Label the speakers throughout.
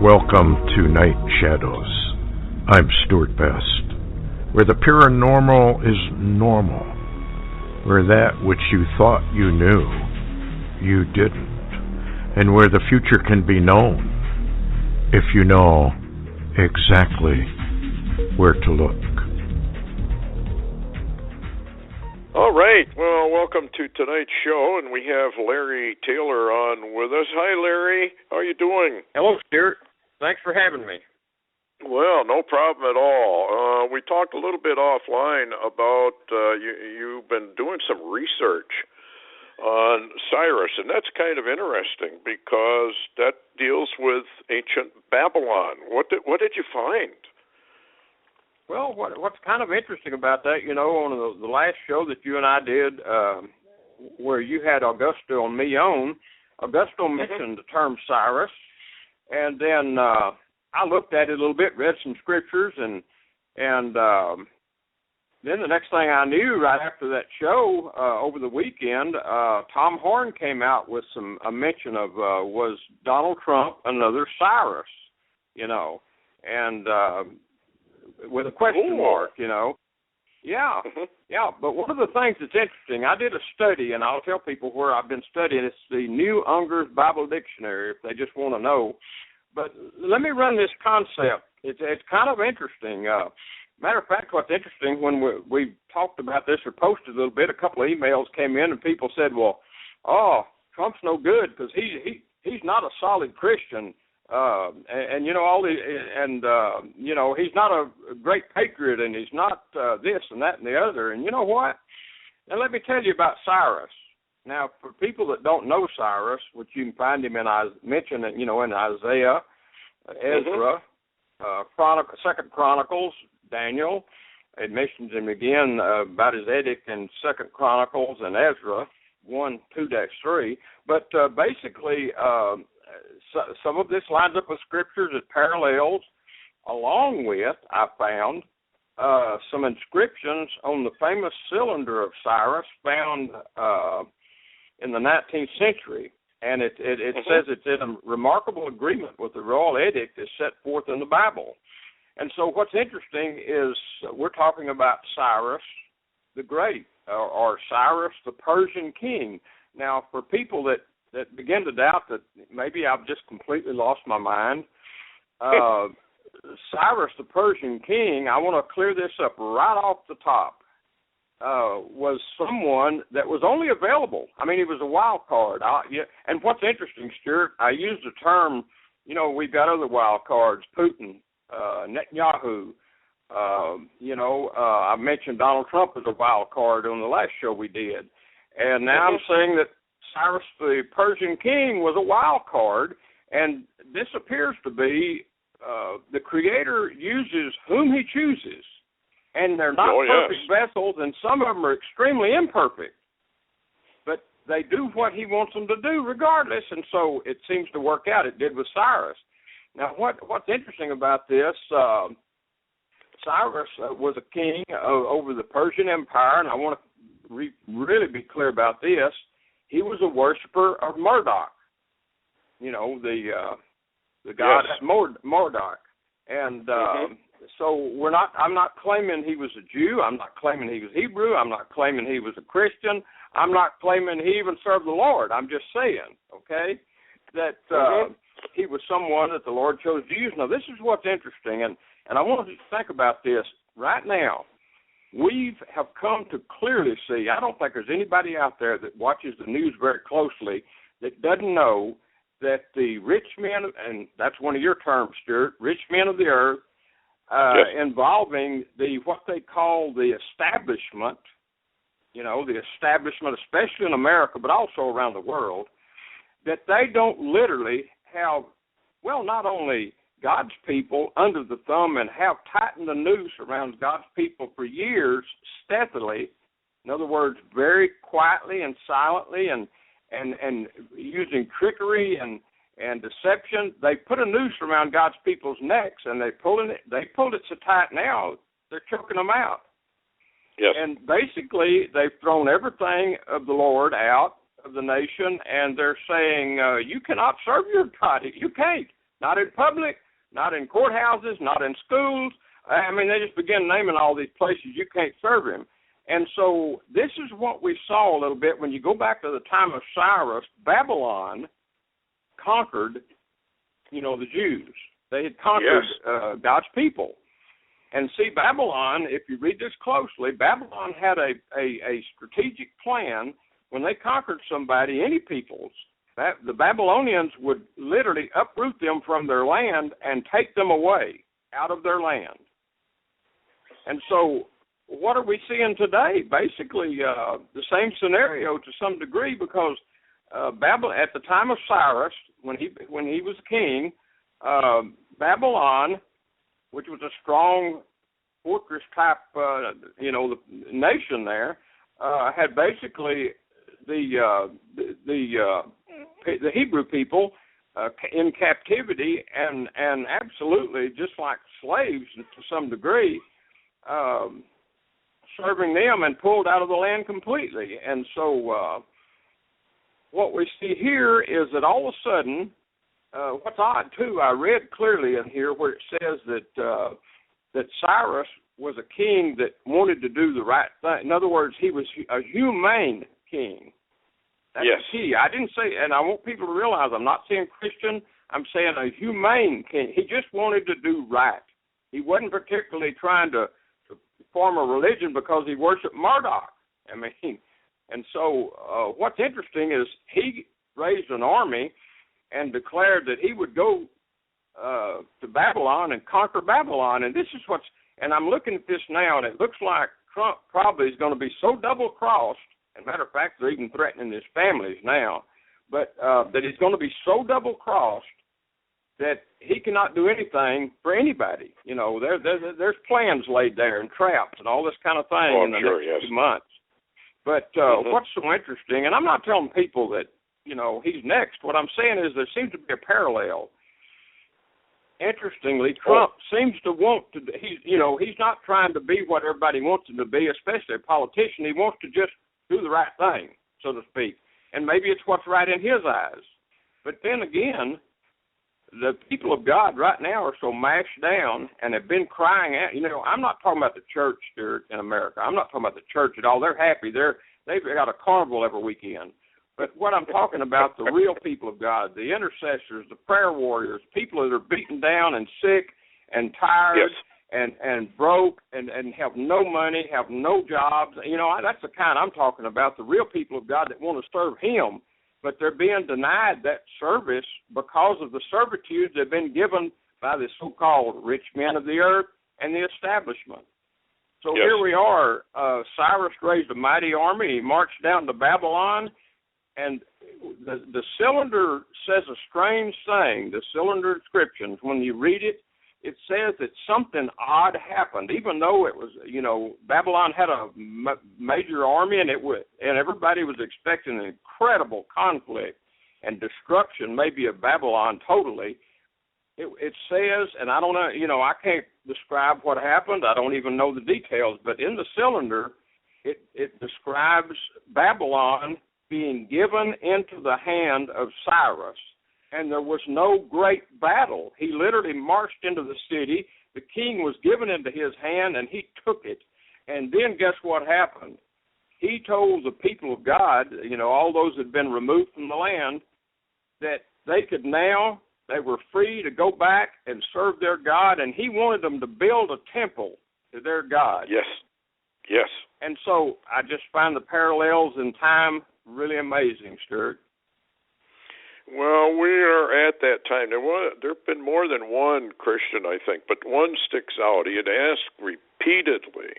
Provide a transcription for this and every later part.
Speaker 1: Welcome to Night Shadows. I'm Stewart Best, where the paranormal is normal, where that which you thought you knew, you didn't, and where the future can be known if you know exactly where to look.
Speaker 2: All right, well, welcome to tonight's show, and we have Larry Taylor on with us. Hi, Larry. How are you doing?
Speaker 3: Hello, Stewart. Thanks for having me.
Speaker 2: Well, no problem at all. We talked a little bit offline about you've been doing some research on Cyrus, and that's kind of interesting because that deals with ancient Babylon. What did you find?
Speaker 3: Well, what's kind of interesting about that, you know, on the last show that you and I did, where you had Augusto and me on, Augusto mentioned the term Cyrus, and then I looked at it a little bit, read some scriptures, and then the next thing I knew, right after that show over the weekend, Tom Horn came out with a mention of was Donald Trump another Cyrus, you know, and with a question mark, you know. Yeah, yeah. But one of the things that's interesting, I did a study, and I'll tell people where I've been studying. It's the New Unger's Bible Dictionary, if they just want to know. But let me run this concept. It's kind of interesting. Matter of fact, what's interesting, when we talked about this or posted a little bit, a couple of emails came in, and people said, well, Trump's no good because he's not a solid Christian. And you know all the you know, he's not a great patriot, and he's not this and that and the other. And you know what? Now let me tell you about Cyrus. Now, for people that don't know Cyrus, which you can find him in mentioned, you know, in Isaiah, Ezra, Second Chronicles, Daniel. It mentions him again about his edict in Second Chronicles and Ezra 1:2-3. But basically. Some of this lines up with scriptures that parallels, along with, I found, some inscriptions on the famous cylinder of Cyrus found in the 19th century. And it says it's in a remarkable agreement with the royal edict as set forth in the Bible. And so what's interesting is we're talking about Cyrus the Great, or Cyrus the Persian king. Now, for people that begin to doubt that maybe I've just completely lost my mind, Cyrus the Persian king, I want to clear this up right off the top, was someone that was only available. I mean, he was a wild card. And what's interesting, Stuart, I used the term, you know, we've got other wild cards, Putin, Netanyahu, you know, I mentioned Donald Trump as a wild card on the last show we did. And now I'm saying that Cyrus the Persian king was a wild card, and this appears to be the Creator uses whom he chooses, and they're not perfect vessels, and some of them are extremely imperfect, but they do what he wants them to do regardless, and so it seems to work out. It did with Cyrus. Now, what's interesting about this, Cyrus was a king over the Persian Empire, and I want to really be clear about this. He was a worshiper of Marduk, you know, the god Marduk, and so I'm not claiming he was a Jew. I'm not claiming he was Hebrew. I'm not claiming he was a Christian. I'm not claiming he even served the Lord. I'm just saying, okay, that he was someone that the Lord chose to use. Now, this is what's interesting, and I want you to think about this right now. We have come to clearly see, I don't think there's anybody out there that watches the news very closely that doesn't know that the rich men, and that's one of your terms, Stuart, rich men of the earth, involving what they call the establishment, you know, the establishment, especially in America, but also around the world, that they don't literally have, well, not only God's people under the thumb and have tightened the noose around God's people for years stealthily, in other words, very quietly and silently and using trickery and deception. They put a noose around God's people's necks, and they pulled it so tight now they're choking them out.
Speaker 2: Yes.
Speaker 3: And basically they've thrown everything of the Lord out of the nation, and they're saying, you cannot serve your God. You can't. Not in public, not in courthouses, not in schools. I mean, they just begin naming all these places you can't serve him. And so this is what we saw a little bit when you go back to the time of Cyrus. Babylon conquered, the Jews. They had conquered God's people. And see, Babylon, if you read this closely, Babylon had a strategic plan. When they conquered somebody, any peoples, the Babylonians would literally uproot them from their land and take them away out of their land. And so what are we seeing today? Basically, the same scenario to some degree, because Babylon, at the time of Cyrus, when he was king, Babylon, which was a strong fortress type, the nation there, had basically the Hebrew people in captivity and absolutely just like slaves to some degree, serving them and pulled out of the land completely. And so what we see here is that all of a sudden, what's odd too, I read clearly in here where it says that Cyrus was a king that wanted to do the right thing. In other words, he was a humane king. That's the key. I didn't say, and I want people to realize I'm not saying Christian, I'm saying a humane king. He just wanted to do right. He wasn't particularly trying to form a religion because he worshiped Marduk. I mean, and so what's interesting is he raised an army and declared that he would go to Babylon and conquer Babylon. And this is and I'm looking at this now, and it looks like Trump probably is going to be so double-crossed. As a matter of fact, they're even threatening his families now, but that he's going to be so double-crossed that he cannot do anything for anybody. There's plans laid there and traps and all this kind of thing in the next few months. But what's so interesting, and I'm not telling people that, he's next. What I'm saying is there seems to be a parallel. Interestingly, Trump seems to want to, he's not trying to be what everybody wants him to be, especially a politician. He wants to just do the right thing, so to speak. And maybe it's what's right in his eyes. But then again, the people of God right now are so mashed down and have been crying out. I'm not talking about the church, Stewart, in America. I'm not talking about the church at all. They're happy. They've got a carnival every weekend. But what I'm talking about, the real people of God, the intercessors, the prayer warriors, people that are beaten down and sick and tired and broke and have no money, have no jobs. That's the kind I'm talking about, the real people of God that want to serve him. But they're being denied that service because of the servitude they've been given by the so-called rich men of the earth and the establishment. So here we are. Cyrus raised a mighty army. He marched down to Babylon, and the cylinder says a strange thing. The cylinder inscriptions, when you read it, it says that something odd happened, even though it was, Babylon had a major army, and everybody was expecting an incredible conflict and destruction, maybe of Babylon totally. It says, and I don't know, I can't describe what happened. I don't even know the details, but in the cylinder, it describes Babylon being given into the hand of Cyrus. And there was no great battle. He literally marched into the city. The king was given into his hand, and he took it. And then guess what happened? He told the people of God, all those that had been removed from the land, that they were free to go back and serve their God, and he wanted them to build a temple to their God.
Speaker 2: Yes.
Speaker 3: And so I just find the parallels in time really amazing, Stewart.
Speaker 2: Well, we are at that time. There have been more than one Christian, I think, but one sticks out. He had asked repeatedly,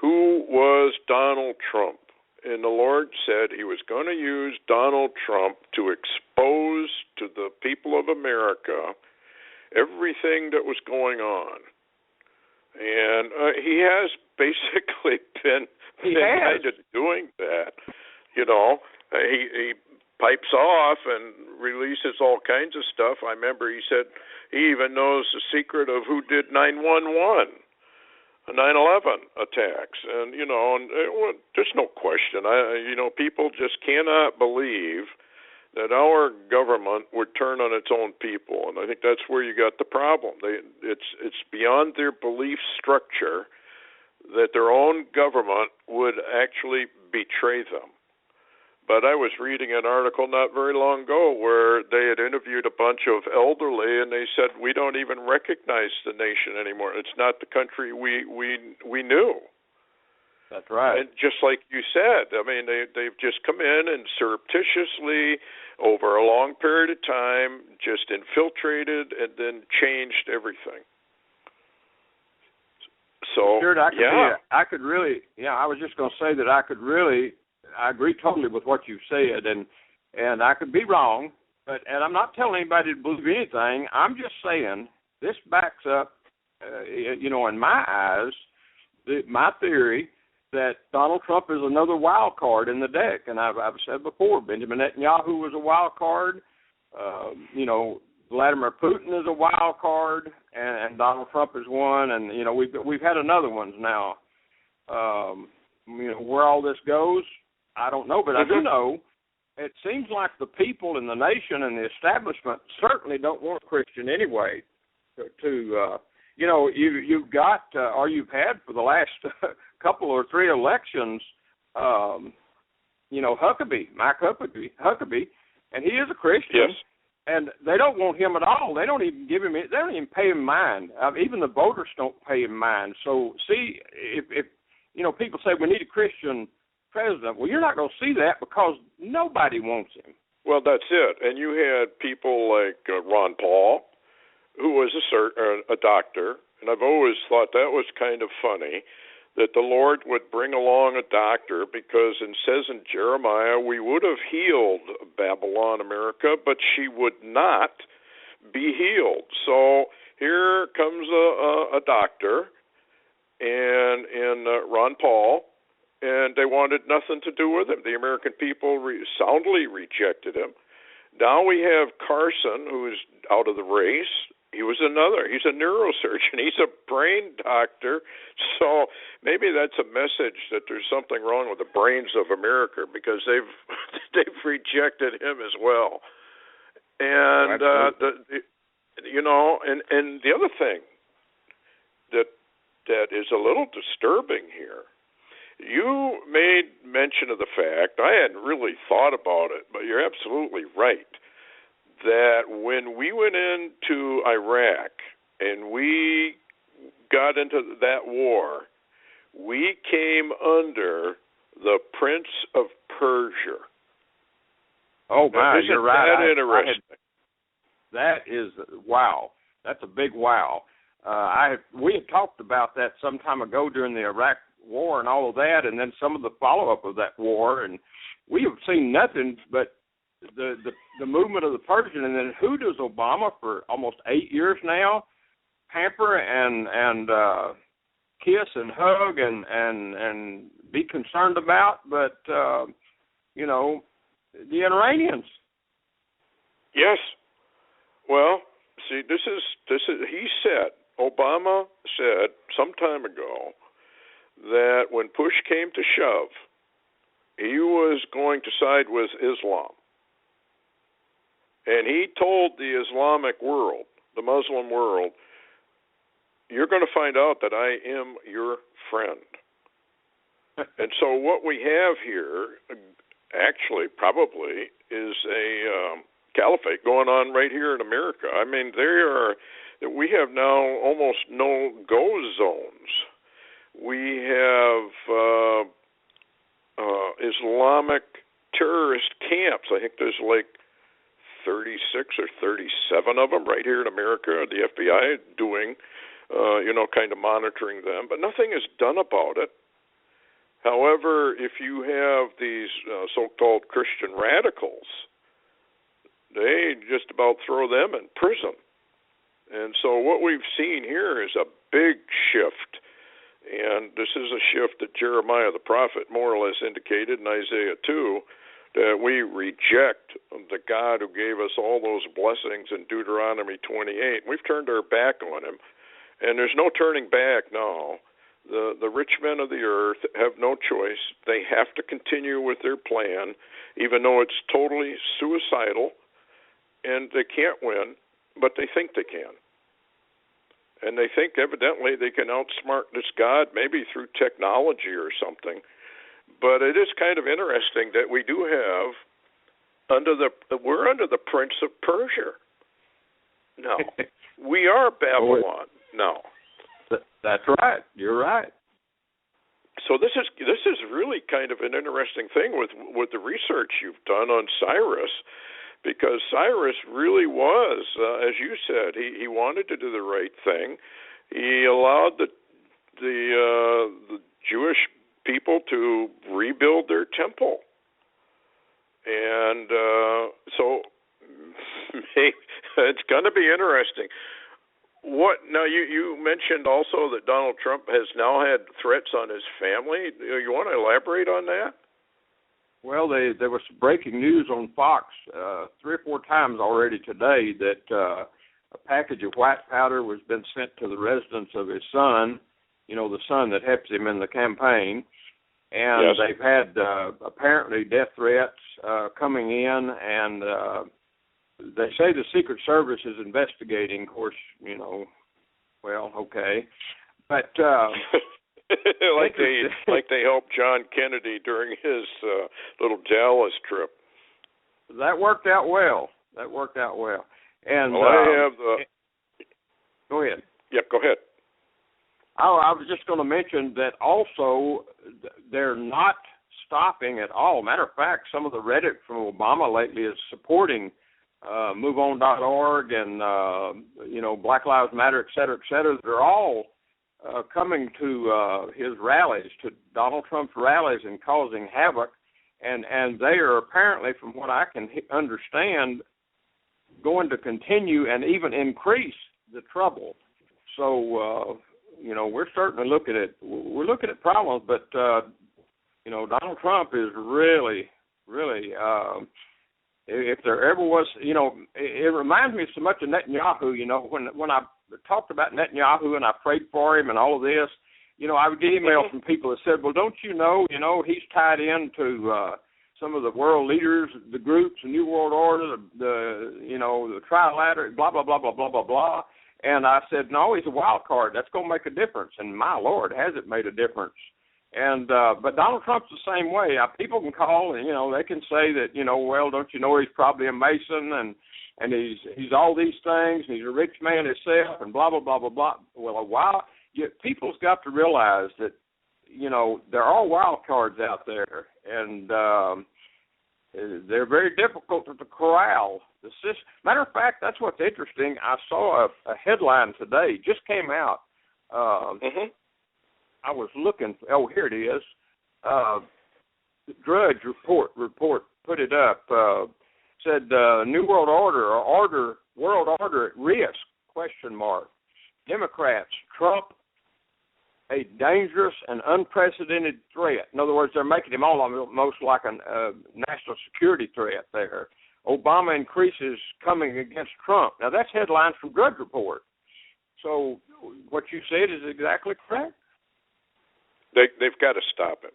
Speaker 2: who was Donald Trump? And the Lord said he was going to use Donald Trump to expose to the people of America everything that was going on. And he has basically been kind of doing that. He pipes off and releases all kinds of stuff. I remember he said he even knows the secret of who did 9/11 attacks. And, there's no question. People just cannot believe that our government would turn on its own people, and I think that's where you got the problem. It's beyond their belief structure that their own government would actually betray them. But I was reading an article not very long ago where they had interviewed a bunch of elderly, and they said, we don't even recognize the nation anymore. It's not the country we knew.
Speaker 3: That's right.
Speaker 2: And just like you said, I mean, they've just come in and surreptitiously, over a long period of time, just infiltrated and then changed everything. So,
Speaker 3: Stewart, I was just going to say that I agree totally with what you said, and I could be wrong, and I'm not telling anybody to believe anything. I'm just saying this backs up, in my eyes, my theory that Donald Trump is another wild card in the deck. And I've said before, Benjamin Netanyahu was a wild card. Vladimir Putin is a wild card, and Donald Trump is one. And we've had another ones now. Where all this goes, I don't know, but I do know it seems like the people in the nation and the establishment certainly don't want a Christian anyway. You've got, or you've had for the last couple or three elections, Mike Huckabee, and he is a Christian.
Speaker 2: Yes.
Speaker 3: And they don't want him at all. They don't even give him. They don't even pay him mind. Even the voters don't pay him mind. So, see, if people say we need a Christian president, well, you're not going to see that because nobody wants him.
Speaker 2: Well, that's it. And you had people like Ron Paul, who was a doctor, and I've always thought that was kind of funny that the Lord would bring along a doctor because it says in Jeremiah, we would have healed Babylon, America, but she would not be healed. So here comes a doctor and Ron Paul, and they wanted nothing to do with him. The American people soundly rejected him. Now we have Carson, who is out of the race. He's a neurosurgeon. He's a brain doctor. So maybe that's a message that there's something wrong with the brains of America because they've rejected him as well. And and the other thing that is a little disturbing here, you made mention of the fact, I hadn't really thought about it, but you're absolutely right, that when we went into Iraq and we got into that war, we came under the Prince of Persia.
Speaker 3: Oh, my, you're right.
Speaker 2: Isn't that interesting?
Speaker 3: That is, wow. That's a big wow. We had talked about that some time ago during the Iraq war and all of that, and then some of the follow-up of that war, and we have seen nothing but the movement of the Persian. And then who does Obama for almost 8 years now pamper and kiss and hug and be concerned about? But the Iranians.
Speaker 2: Yes. Well, see, this is Obama said some time ago that when push came to shove, he was going to side with Islam. And he told the Islamic world, the Muslim world, you're going to find out that I am your friend. And so what we have here, actually, probably, is a caliphate going on right here in America. I mean, we have now almost no-go zones. We have Islamic terrorist camps. I think there's like 36 or 37 of them right here in America. The FBI doing, kind of monitoring them, but nothing is done about it. However, if you have these so-called Christian radicals, they just about throw them in prison. And so what we've seen here is a big shift. And this is a shift that Jeremiah the prophet more or less indicated in Isaiah 2, that we reject the God who gave us all those blessings in Deuteronomy 28. We've turned our back on him, and there's no turning back now. The rich men of the earth have no choice. They have to continue with their plan, even though it's totally suicidal, and they can't win, but they think they can. And they think evidently they can outsmart this God, maybe through technology or something. But it is kind of interesting that we do have we're under the Prince of Persia. No. We are Babylon. No.
Speaker 3: That's right. You're right.
Speaker 2: So this is really kind of an interesting thing with the research you've done on Cyrus, because Cyrus really was, as you said, he wanted to do the right thing. He allowed the Jewish people to rebuild their temple, and so it's going to be interesting. What now? You mentioned also that Donald Trump has now had threats on his family. You want to elaborate on that?
Speaker 3: Well, there was breaking news on Fox 3 or 4 times already today that a package of white powder was been sent to the residence of his son, the son that helps him in the campaign. And yes. They've had apparently death threats coming in, and they say the Secret Service is investigating. Of course, well, okay, but
Speaker 2: like they helped John Kennedy during his little Dallas trip.
Speaker 3: That worked out well. And
Speaker 2: I have
Speaker 3: go ahead.
Speaker 2: Yeah, go ahead.
Speaker 3: I was just going to mention that also they're not stopping at all. Matter of fact, some of the rhetoric from Obama lately is supporting MoveOn.org and Black Lives Matter, et cetera, et cetera. They're all coming to his rallies, to Donald Trump's rallies, and causing havoc. And they are apparently, from what I can understand, going to continue and even increase the trouble. So, we're certainly looking at problems, but, Donald Trump is really, really, if there ever was, it reminds me so much of Netanyahu, when I talked about Netanyahu and I prayed for him and all of this, I would get emails from people that said, well, don't you know, he's tied into some of the world leaders, the groups, the New World Order, the Trilateral, blah, blah, blah, blah, blah, blah, blah. And I said, no, he's a wild card. That's going to make a difference. And my Lord, has it made a difference. And but Donald Trump's the same way. People can call and, they can say that, well, don't you know he's probably a Mason and he's all these things and he's a rich man himself and blah, blah, blah, blah, blah. Well, people's got to realize that, there are wild cards out there, and they're very difficult to corral. Matter of fact, that's what's interesting. I saw a headline today, just came out. I was looking. Oh, here it is. Drudge report put it up. Said New World Order or world order at risk? ? Democrats, Trump, a dangerous and unprecedented threat. In other words, they're making him almost like a national security threat there. Obama increases coming against Trump. Now, that's headlines from Drudge Report. So what you said is exactly correct.
Speaker 2: They've got to stop him.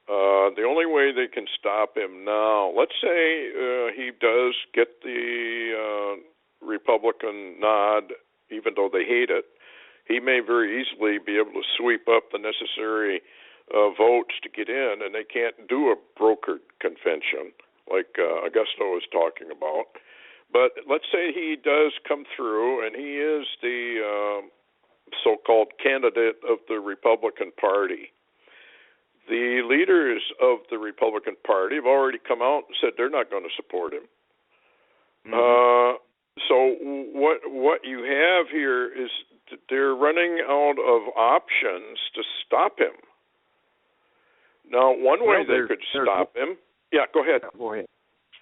Speaker 2: The only way they can stop him now, let's say he does get the Republican nod, even though they hate it, he may very easily be able to sweep up the necessary votes to get in, and they can't do a brokered convention like Augusto was talking about. But let's say he does come through, and he is the so-called candidate of the Republican Party. The leaders of the Republican Party have already come out and said they're not going to support him. So what you have here is they're running out of options to stop him. Now, one way they could stop him. Yeah, go ahead.
Speaker 3: Go ahead.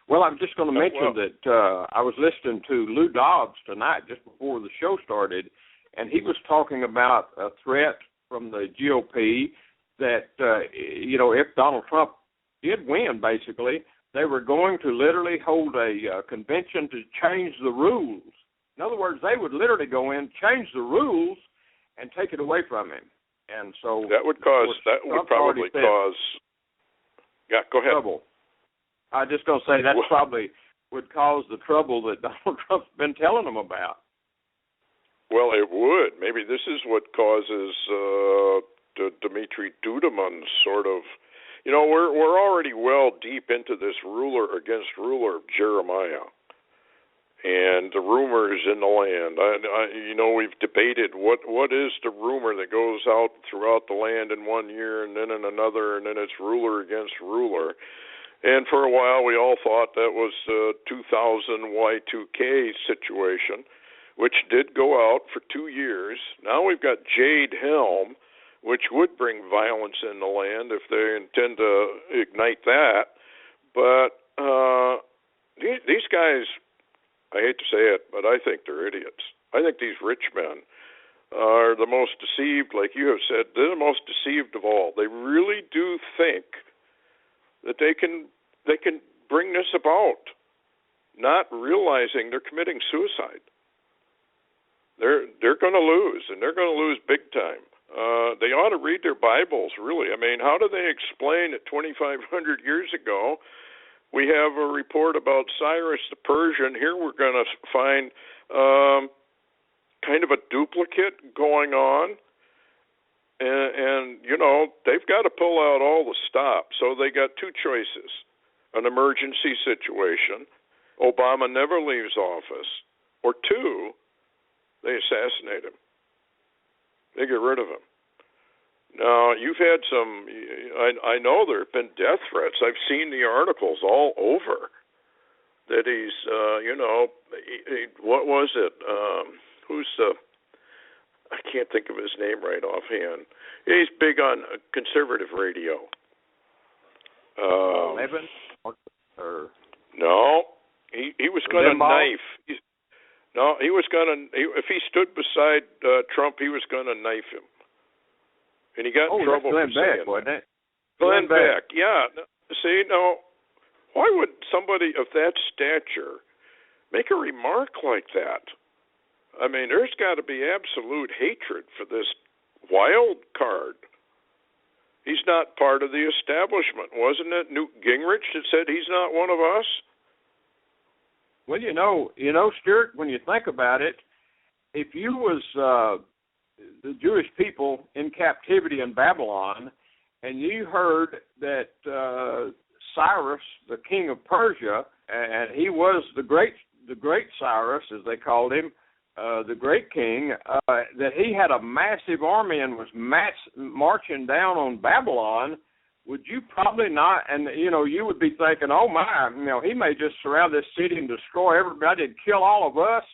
Speaker 3: Well, I'm just going to mention that I was listening to Lou Dobbs tonight just before the show started, and he was talking about a threat from the GOP that, if Donald Trump did win, basically, they were going to literally hold a convention to change the rules. In other words, they would literally go in, change the rules, and take it away from him. And so
Speaker 2: that would probably cause. Yeah, go ahead.
Speaker 3: Trouble. I was just going to say that probably would cause the trouble that Donald Trump's been telling them about.
Speaker 2: Well, it would. Maybe this is what causes Dmitry Duduman's sort of. We're already well deep into this ruler against ruler Jeremiah, and the rumors in the land. We've debated what is the rumor that goes out throughout the land in one year and then in another, and then it's ruler against ruler. And for a while, we all thought that was the 2000 Y2K situation, which did go out for 2 years. Now we've got Jade Helm, which would bring violence in the land if they intend to ignite that. But these guys, I hate to say it, but I think they're idiots. I think these rich men are the most deceived, like you have said. They're the most deceived of all. They really do think that they can bring this about, not realizing they're committing suicide. They're going to lose, and they're going to lose big time. They ought to read their Bibles, really. I mean, how do they explain that 2,500 years ago we have a report about Cyrus the Persian? Here we're going to find kind of a duplicate going on. And they've got to pull out all the stops. So they got two choices. An emergency situation, Obama never leaves office, or two, they assassinate him. They get rid of him. Now, you've had some, I know there have been death threats. I've seen the articles all over that he's, what was it? I can't think of his name right offhand. He's big on conservative radio.
Speaker 3: Evans? Or
Speaker 2: no, he was going to knife. He was going to. If he stood beside Trump, he was going to knife him, and he got in trouble for saying that. Wasn't it? Glenn Beck, yeah. See, now, why would somebody of that stature make a remark like that? I mean, there's got to be absolute hatred for this wild card. He's not part of the establishment. Wasn't it Newt Gingrich that said he's not one of us?
Speaker 3: Well, Stewart, when you think about it, if you was the Jewish people in captivity in Babylon, and you heard that Cyrus, the king of Persia, and he was the great Cyrus, as they called him, the great king, that he had a massive army and was marching down on Babylon, would you probably not, and, you would be thinking, oh, my, he may just surround this city and destroy everybody and kill all of us.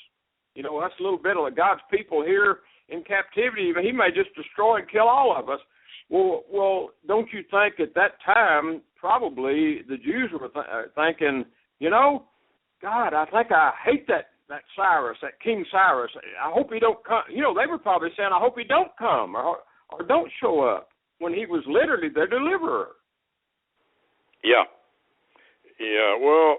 Speaker 3: That's a little bit of God's people here in captivity. He may just destroy and kill all of us. Well, don't you think at that time probably the Jews were thinking, God, I think I hate that Cyrus, that King Cyrus. I hope he don't come. They were probably saying, I hope he don't come or don't show up, when he was literally their deliverer.
Speaker 2: Yeah. Well,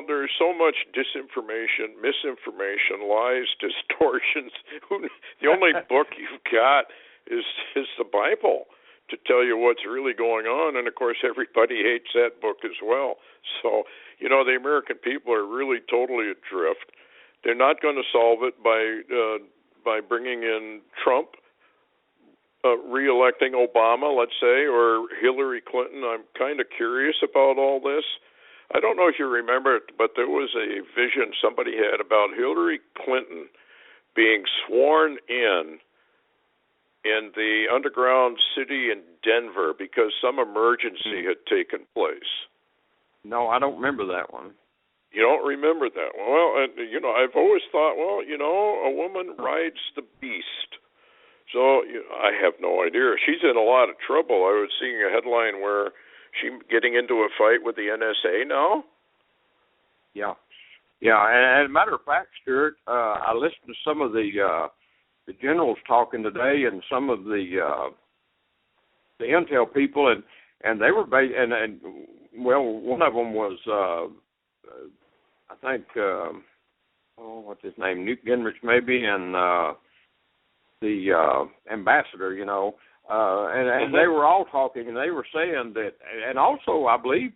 Speaker 2: there's so much disinformation, misinformation, lies, distortions. The only book you've got is the Bible to tell you what's really going on, and of course everybody hates that book as well. So, the American people are really totally adrift. They're not going to solve it by bringing in Trump, re-electing Obama, let's say, or Hillary Clinton. I'm kind of curious about all this. I don't know if you remember it, but there was a vision somebody had about Hillary Clinton being sworn in the underground city in Denver because some emergency had taken place.
Speaker 3: No, I don't remember that one.
Speaker 2: You don't remember that one? Well, I've always thought, a woman rides the beast. So I have no idea. She's in a lot of trouble. I was seeing a headline where she's getting into a fight with the NSA now.
Speaker 3: Yeah. And as a matter of fact, Stewart, I listened to some of the generals talking today, and some of the intel people, and they were one of them was I think what's his name, Newt Gingrich maybe, and the ambassador, And they were all talking, and they were saying that, and also I believe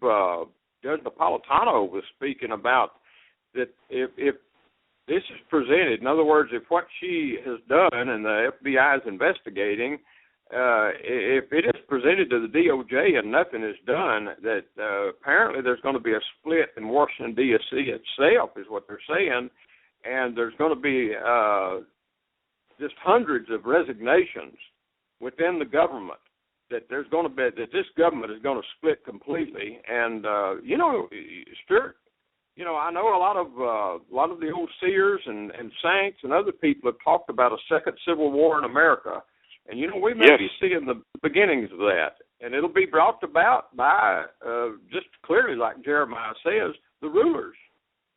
Speaker 3: Judge Napolitano was speaking about that if this is presented, in other words, if what she has done and the FBI is investigating, if it is presented to the DOJ and nothing is done, that apparently there's going to be a split in Washington, D.C. itself, is what they're saying, and there's going to be just hundreds of resignations within the government, that there's going to be, that this government is going to split completely. And Stewart, I know a lot of the old seers and saints and other people have talked about a second civil war in America, and we may be seeing the beginnings of that, and it'll be brought about by just clearly, like Jeremiah says, the rulers.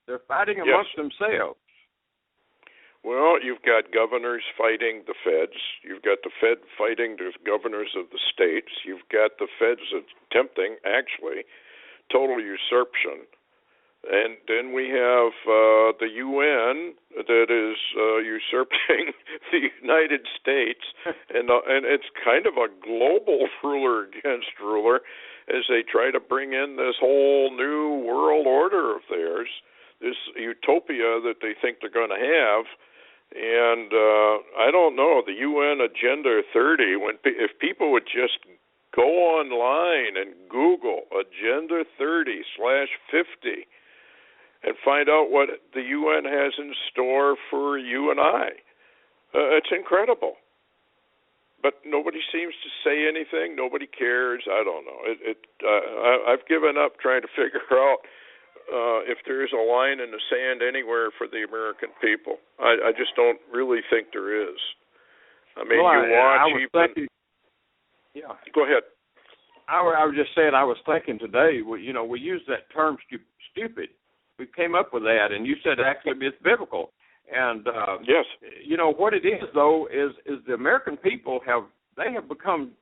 Speaker 3: They're fighting amongst themselves.
Speaker 2: Well, you've got governors fighting the feds. You've got the Fed fighting the governors of the states. You've got the feds attempting, actually, total usurpation. And then we have the UN that is usurping the United States. And it's kind of a global ruler against ruler as they try to bring in this whole new world order of theirs, this utopia that they think they're going to have. And I don't know, the UN Agenda 30, if people would just go online and Google Agenda 30/50 and find out what the UN has in store for you and I, it's incredible. But nobody seems to say anything. Nobody cares. I don't know. I've given up trying to figure out if there's a line in the sand anywhere for the American people. I just don't really think there is. I mean, Go ahead.
Speaker 3: I was just saying, I was thinking today, we use that term stupid. We came up with that, and you said actually it's biblical. And
Speaker 2: yes,
Speaker 3: what it is though is the American people have become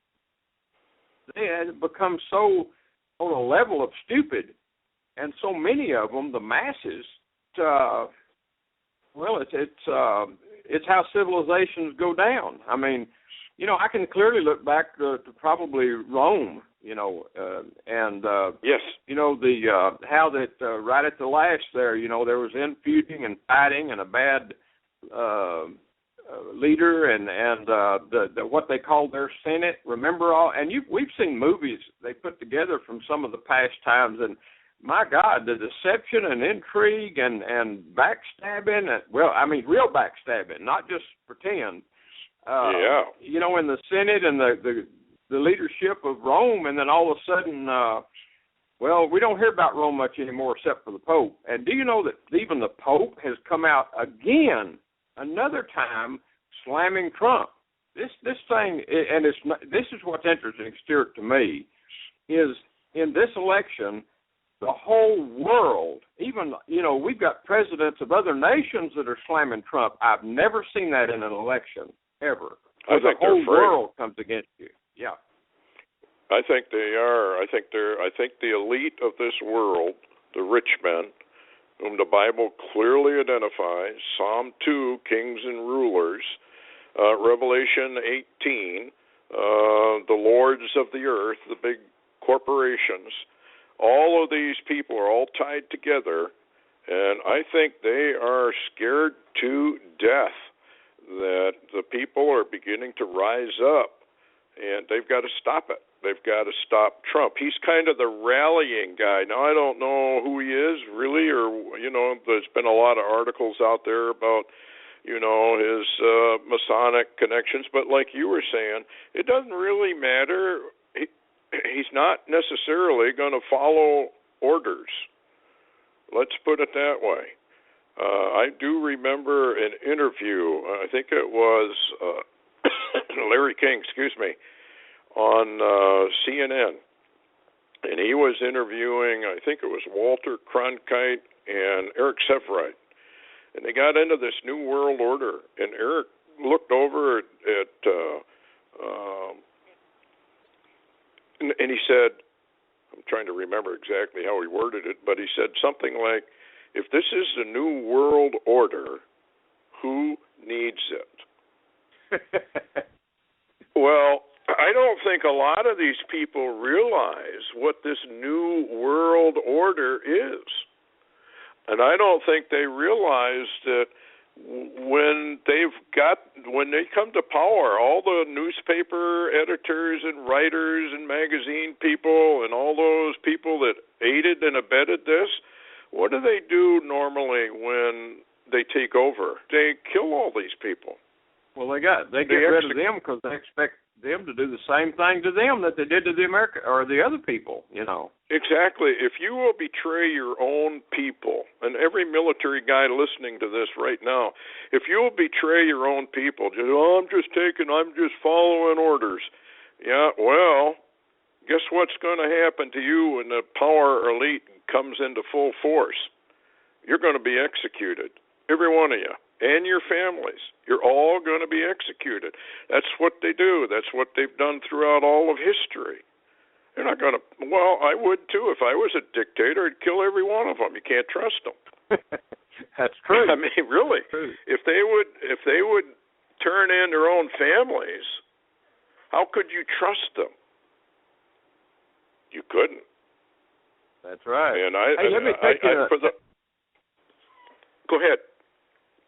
Speaker 3: so on a level of stupid. And so many of them, the masses, it's how civilizations go down. I mean, I can clearly look back to probably Rome, and
Speaker 2: yes,
Speaker 3: how that right at the last there, there was infighting and fighting and a bad leader and the what they called their Senate. Remember all? And we've seen movies they put together from some of the past times, and my God, the deception and intrigue and backstabbing, real backstabbing, not just pretend. In the Senate and the leadership of Rome, and then all of a sudden, we don't hear about Rome much anymore except for the Pope. And do you know that even the Pope has come out again, another time, slamming Trump? This thing, and this is what's interesting, Stewart, to me, is in this election, the whole world, even, we've got presidents of other nations that are slamming Trump. I've never seen that in an election, ever.
Speaker 2: I think
Speaker 3: the whole
Speaker 2: they're afraid.
Speaker 3: World comes against you. Yeah.
Speaker 2: I think they are. I think the elite of this world, the rich men, whom the Bible clearly identifies, Psalm 2, kings and rulers, Revelation 18, the lords of the earth, the big corporations, all of these people are all tied together, and I think they are scared to death that the people are beginning to rise up, and they've got to stop it. They've got to stop Trump. He's kind of the rallying guy. Now, I don't know who he is really, or, there's been a lot of articles out there about, his Masonic connections, but like you were saying, it doesn't really matter. He's not necessarily going to follow orders. Let's put it that way. I do remember an interview, I think it was Larry King, on CNN. And he was interviewing, I think it was Walter Cronkite and Eric Severide. And they got into this New World Order. And Eric looked over at and he said, I'm trying to remember exactly how he worded it, but he said something like, if this is the New World Order, who needs it? Well, I don't think a lot of these people realize what this new world order is. And I don't think they realize that when they come to power, all the newspaper editors and writers and magazine people and all those people that aided and abetted this, what do they do normally when they take over? They kill all these people.
Speaker 3: Well, they get rid of them because they expect them to do the same thing to them that they did to the America or the other people, you know.
Speaker 2: Exactly. If you will betray your own people, and every military guy listening to this right now, if you will betray your own people, I'm just following orders. Yeah, well, guess what's going to happen to you when the power elite comes into full force? You're going to be executed, every one of you. And your families. You're all going to be executed. That's what they do. That's what they've done throughout all of history. They're not going to, well, I would too. If I was a dictator, I'd kill every one of them. You can't trust them.
Speaker 3: That's true.
Speaker 2: I mean, really.
Speaker 3: True.
Speaker 2: If they would turn in their own families, how could you trust them? You couldn't.
Speaker 3: That's right.
Speaker 2: And go ahead.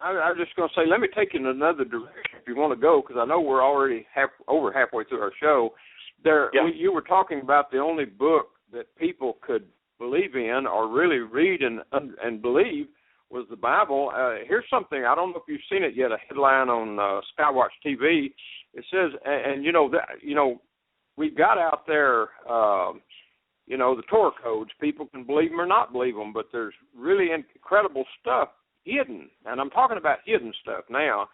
Speaker 3: I was just going to say, let me take you in another direction if you want to go, because I know we're already over halfway through our show. You were talking about the only book that people could believe in or really read and believe was the Bible. Here's something, I don't know if you've seen it yet, a headline on Skywatch TV. It says, we've got out there, the Torah codes. People can believe them or not believe them, but there's really incredible stuff hidden, and I'm talking about hidden stuff now,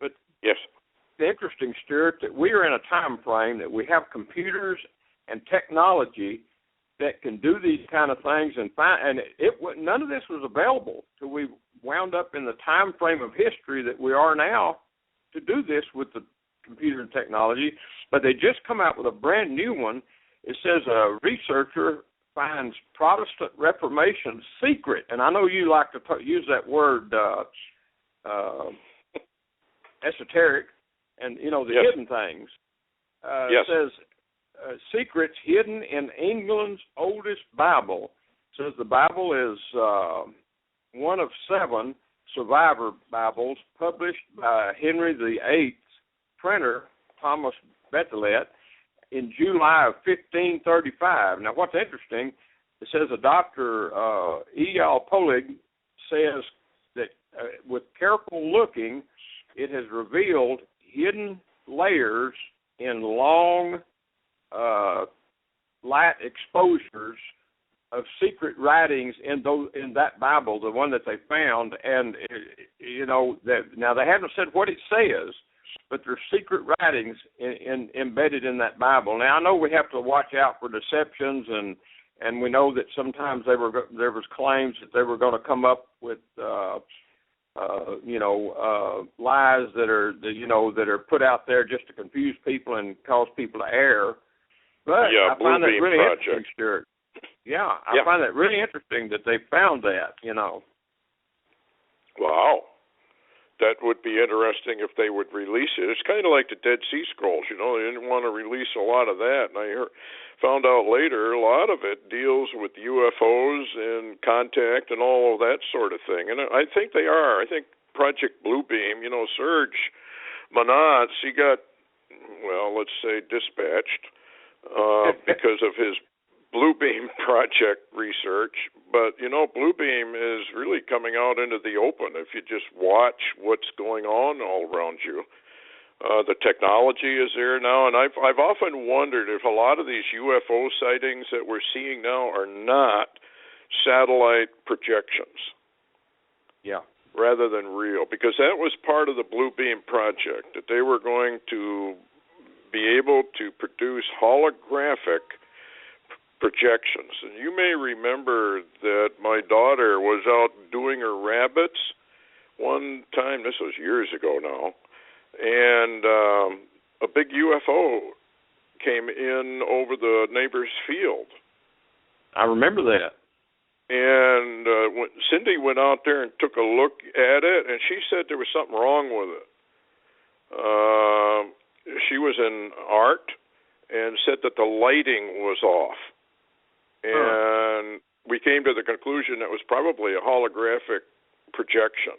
Speaker 3: but
Speaker 2: yes,
Speaker 3: it's interesting, Stewart, that we are in a time frame that we have computers and technology that can do these kind of things, and none of this was available till we wound up in the time frame of history that we are now to do this with the computer and technology. But they just come out with a brand new one. It says a researcher finds Protestant Reformation secret, and I know you like to use that word esoteric, and the
Speaker 2: yes.
Speaker 3: hidden things.
Speaker 2: Yes.
Speaker 3: It says secrets hidden in England's oldest Bible. It says the Bible is one of 7 survivor Bibles published by Henry VIII's printer Thomas Bethelet in July of 1535. Now, what's interesting, it says a Dr. E.L. Polig says that with careful looking, it has revealed hidden layers in long light exposures of secret writings in that Bible, the one that they found, and now they haven't said what it says, but there's secret writings embedded in that Bible. Now, I know we have to watch out for deceptions, and we know that sometimes there was claims that they were going to come up with lies that are put out there just to confuse people and cause people to err. But I find that really interesting, Stewart. Yeah, I find that really interesting that they found that.
Speaker 2: Wow. That would be interesting if they would release it. It's kind of like the Dead Sea Scrolls, they didn't want to release a lot of that. And I found out later a lot of it deals with UFOs and contact and all of that sort of thing. And I think they are. I think Project Bluebeam, Serge Monats, he got, let's say dispatched because of his Bluebeam project research, but Bluebeam is really coming out into the open if you just watch what's going on all around you. The technology is there now, and I've often wondered if a lot of these UFO sightings that we're seeing now are not satellite projections.
Speaker 3: Yeah.
Speaker 2: Rather than real, because that was part of the Bluebeam project, that they were going to be able to produce holographic projections. And you may remember that my daughter was out doing her rabbits one time, this was years ago now, and a big UFO came in over the neighbor's field.
Speaker 3: I remember that.
Speaker 2: And when Cindy went out there and took a look at it, and she said there was something wrong with it. She was in art, and said that the lighting was off. And we came to the conclusion that it was probably a holographic projection,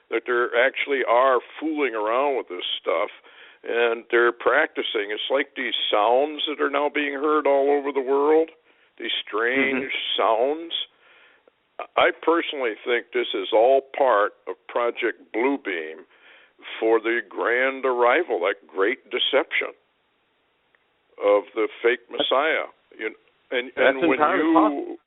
Speaker 2: that there actually are fooling around with this stuff, and they're practicing. It's like these sounds that are now being heard all over the world, these strange sounds. I personally think this is all part of Project Bluebeam for the grand arrival, that great deception of the fake Messiah. And when you,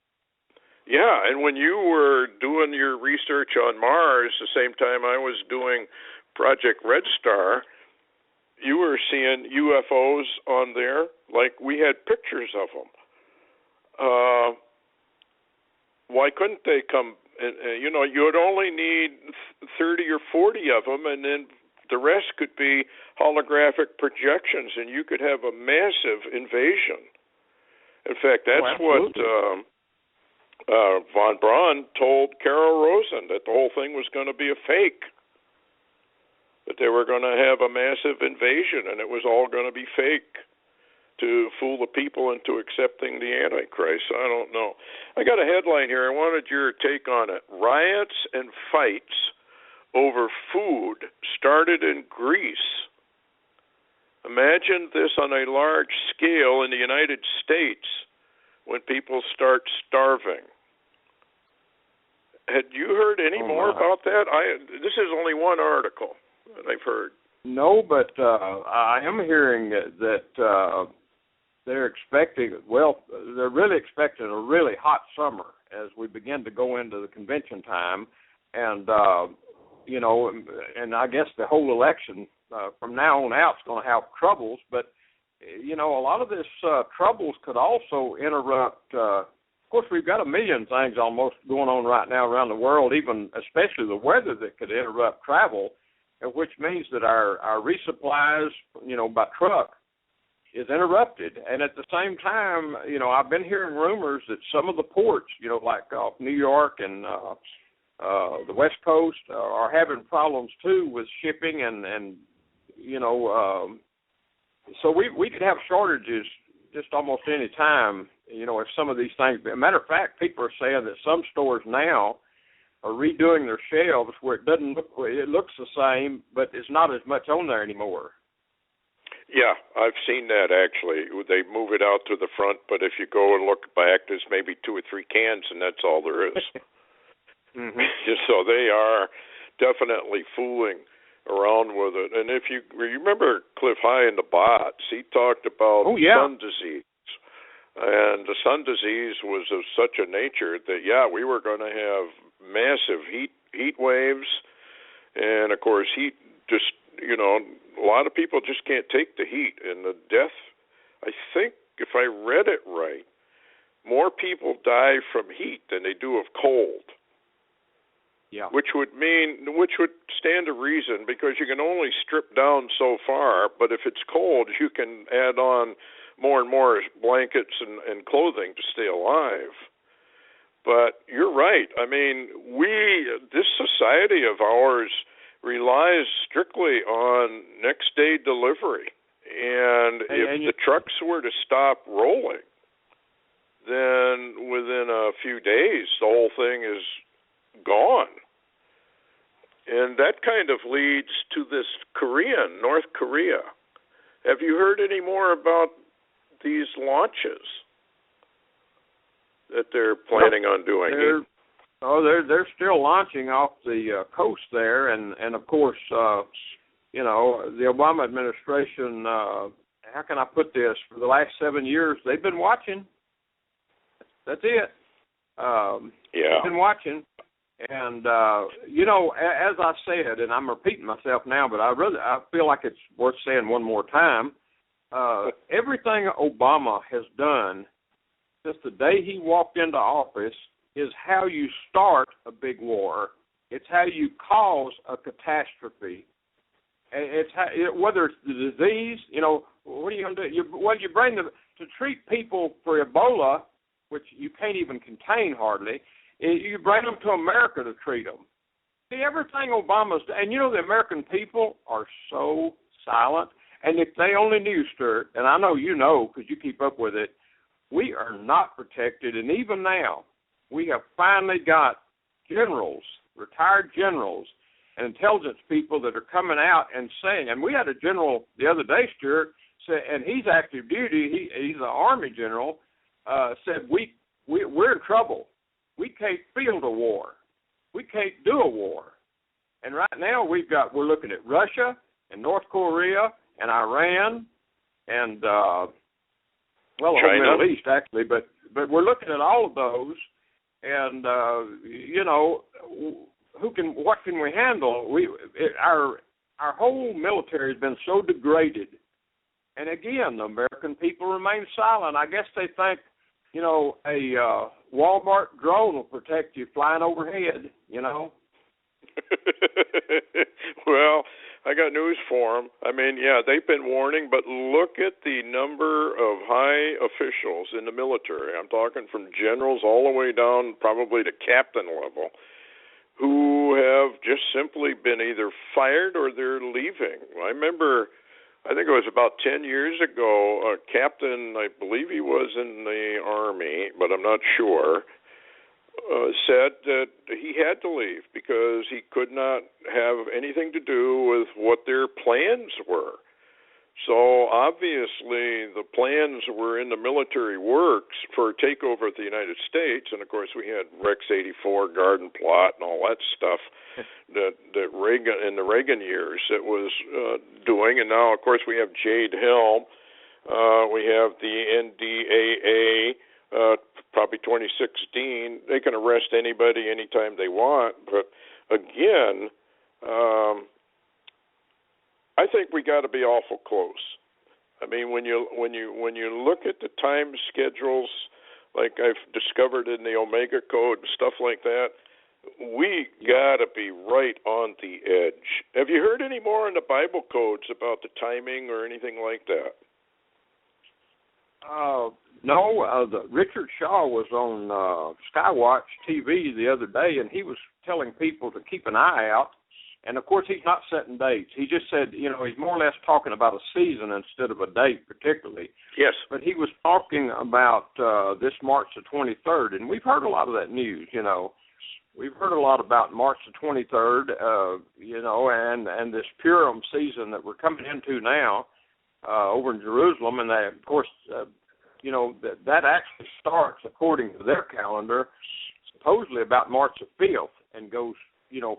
Speaker 2: and when you were doing your research on Mars, the same time I was doing Project Red Star, you were seeing UFOs on there, like we had pictures of them. Why couldn't they come? You would only need 30 or 40 of them, and then the rest could be holographic projections, and you could have a massive invasion. In fact, that's what von Braun told Carol Rosen, that the whole thing was going to be a fake, that they were going to have a massive invasion, and it was all going to be fake to fool the people into accepting the Antichrist. I don't know. I got a headline here. I wanted your take on it. Riots and fights over food started in Greece. Imagine this on a large scale in the United States when people start starving. Had you heard any more about that? This is only one article that I've heard.
Speaker 3: No, but I am hearing that they're expecting, they're really expecting a really hot summer as we begin to go into the convention time. And, and I guess the whole election from now on out is going to have troubles. But, a lot of this troubles could also interrupt. Of course, we've got a million things almost going on right now around the world, even especially the weather that could interrupt travel, which means that our resupplies, by truck, is interrupted. And at the same time, I've been hearing rumors that some of the ports, like off New York and the West Coast are having problems too with shipping and so we could have shortages just almost any time, if some of these things. As a matter of fact, people are saying that some stores now are redoing their shelves where it looks the same, but it's not as much on there anymore.
Speaker 2: Yeah, I've seen that actually. They move it out to the front, but if you go and look back, there's maybe 2 or 3 cans, and that's all there is. So they are definitely fooling around with it. And if you remember Cliff High in the Bots, he talked about sun disease. And the sun disease was of such a nature that, we were going to have massive heat waves. And, of course, heat just, a lot of people just can't take the heat. And the death, I think, if I read it right, more people die from heat than they do of cold.
Speaker 3: Yeah.
Speaker 2: Which would stand to reason, because you can only strip down so far, but if it's cold, you can add on more and more blankets and clothing to stay alive. But you're right. I mean, this society of ours relies strictly on next day delivery. And if the trucks were to stop rolling, then within a few days, the whole thing is gone. And that kind of leads to this North Korea. Have you heard any more about these launches that they're planning on doing?
Speaker 3: They're still launching off the coast there, and of course, the Obama administration. How can I put this? For the last 7 years, they've been watching. That's it. They've been watching, and as I said, and I'm repeating myself now, but I feel like it's worth saying one more time. Everything Obama has done since the day he walked into office is how you start a big war. It's how you cause a catastrophe. It's how, whether it's the disease, what are you going to do? You bring them to treat people for Ebola, which you can't even contain hardly. You bring them to America to treat them. See, everything Obama's done, and the American people are so silent. And if they only knew, Stewart, and I know you know because you keep up with it, we are not protected. And even now, we have finally got generals, retired generals, and intelligence people that are coming out and saying, and we had a general the other day, Stewart, say, and he's active duty, he's an Army general, said we're in trouble. We can't field a war. We can't do a war. And right now we're looking at Russia and North Korea and Iran and
Speaker 2: China.
Speaker 3: The Middle East actually, but we're looking at all of those, and what can we handle? Our whole military has been so degraded, and again, the American people remain silent. I guess they think, a Walmart drone will protect you flying overhead,
Speaker 2: Well, I got news for them. I mean, yeah, they've been warning, but look at the number of high officials in the military. I'm talking from generals all the way down probably to captain level, who have just simply been either fired or they're leaving. I remember, I think it was about 10 years ago, a captain, I believe he was in the Army, but I'm not sure, said that he had to leave because he could not have anything to do with what their plans were. So obviously the plans were in the military works for a takeover of the United States, and of course we had Rex 84, Garden Plot, and all that stuff that Reagan in the Reagan years that was doing, and now of course we have Jade Helm, we have the NDAA. Probably 2016, they can arrest anybody anytime they want. But again, I think we got to be awful close. I mean, when you look at the time schedules, like I've discovered in the Omega Code and stuff like that, we got to be right on the edge. Have you heard any more in the Bible codes about the timing or anything like that?
Speaker 3: No, Richard Shaw was on Skywatch TV the other day, and he was telling people to keep an eye out. And, of course, he's not setting dates. He just said, he's more or less talking about a season instead of a date particularly.
Speaker 2: Yes.
Speaker 3: But he was talking about this March the 23rd, and we've heard a lot of that news, We've heard a lot about March the 23rd, and this Purim season that we're coming into now over in Jerusalem, and they, of course, that actually starts, according to their calendar, supposedly about March the 5th and goes,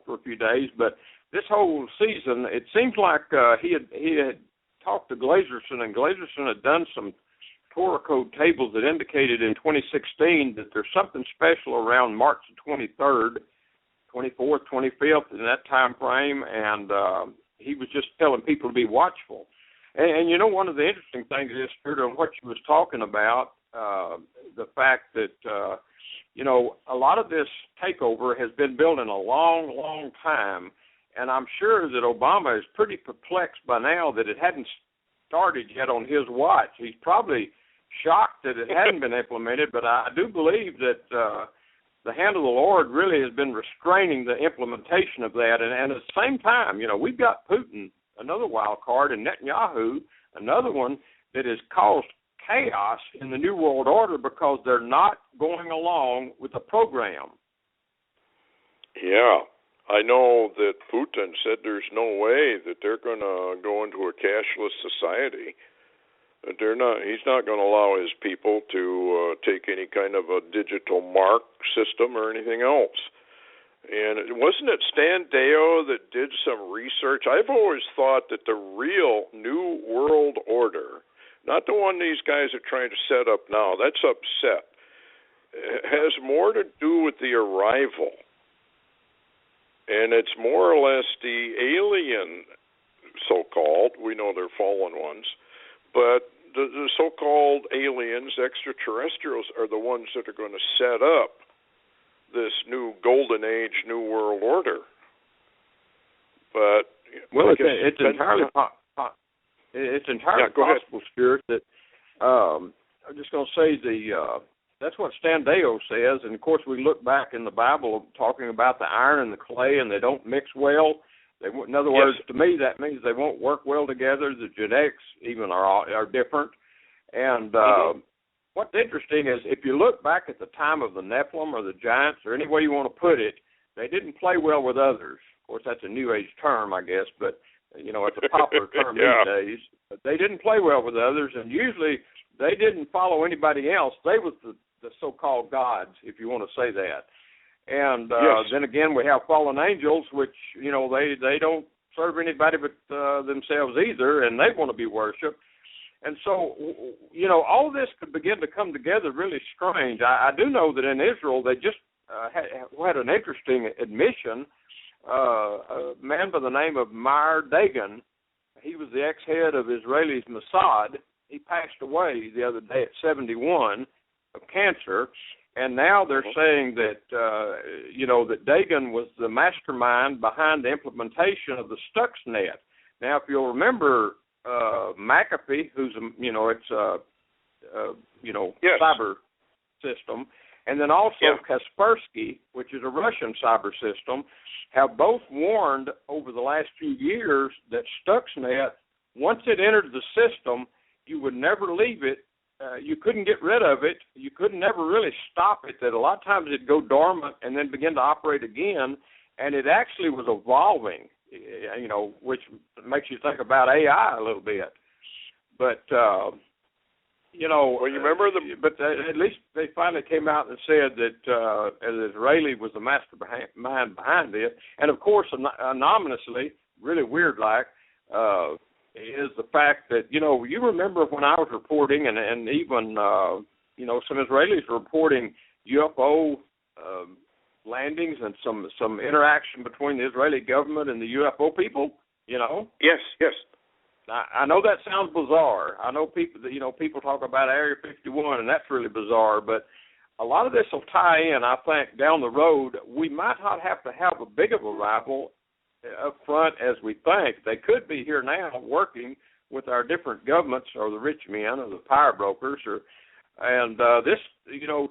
Speaker 3: for a few days. But this whole season, it seems like he had talked to Glazerson, and Glazerson had done some Torah code tables that indicated in 2016 that there's something special around March the 23rd, 24th, 25th, in that time frame, and he was just telling people to be watchful. And one of the interesting things is, on what you was talking about, the fact that, a lot of this takeover has been building a long, long time, and I'm sure that Obama is pretty perplexed by now that it hadn't started yet on his watch. He's probably shocked that it hadn't been implemented, but I do believe that the hand of the Lord really has been restraining the implementation of that. And at the same time, we've got Putin, another wild card, and Netanyahu, another one that has caused chaos in the New World Order because they're not going along with the program.
Speaker 2: Yeah, I know that Putin said there's no way that they're going to go into a cashless society. He's not going to allow his people to take any kind of a digital mark system or anything else. And wasn't it Stan Deo that did some research? I've always thought that the real New World Order, not the one these guys are trying to set up now, that's upset, has more to do with the arrival. And it's more or less the alien, so-called, we know they're fallen ones, but the so-called aliens, extraterrestrials, are the ones that are going to set up this new golden age, New World Order. But
Speaker 3: it's entirely possible, Stewart, that I'm just going to say that's what Stan Deo says, and of course we look back in the Bible talking about the iron and the clay, and they don't mix well. In other words, to me, that means they won't work well together. The genetics even are different. And what's interesting is if you look back at the time of the Nephilim or the giants, or any way you want to put it, they didn't play well with others. Of course, that's a New Age term, I guess, but, it's a popular term these days. But they didn't play well with others, and usually they didn't follow anybody else. They was the so-called gods, if you want to say that. And then again, we have fallen angels, which, they don't serve anybody but themselves either, and they want to be worshipped. And so, all this could begin to come together really strange. I do know that in Israel, they just had an interesting admission. A man by the name of Meir Dagan, he was the ex-head of Israel's Mossad. He passed away the other day at 71 of cancer. And now they're saying that, that Dagan was the mastermind behind the implementation of the Stuxnet. Now, if you'll remember McAfee, who's,
Speaker 2: yes.
Speaker 3: cyber system, and then also Kaspersky, which is a Russian cyber system, have both warned over the last few years that Stuxnet, once it entered the system, you would never leave it. You couldn't get rid of it. You could never really stop it. That a lot of times it'd go dormant and then begin to operate again, and it actually was evolving, which makes you think about AI a little bit. But,
Speaker 2: well, you remember
Speaker 3: But at least they finally came out and said that an Israeli was the mastermind behind it. And, of course, anonymously, really weird-like, is the fact that, you remember when I was reporting and even, some Israelis were reporting UFO landings and some interaction between the Israeli government and the UFO people,
Speaker 2: Yes.
Speaker 3: I know that sounds bizarre. I know people talk about Area 51, and that's really bizarre, but a lot of this will tie in, I think, down the road. We might not have to have a big of a rival up front as we think. They could be here now working with our different governments or the rich men or the power brokers and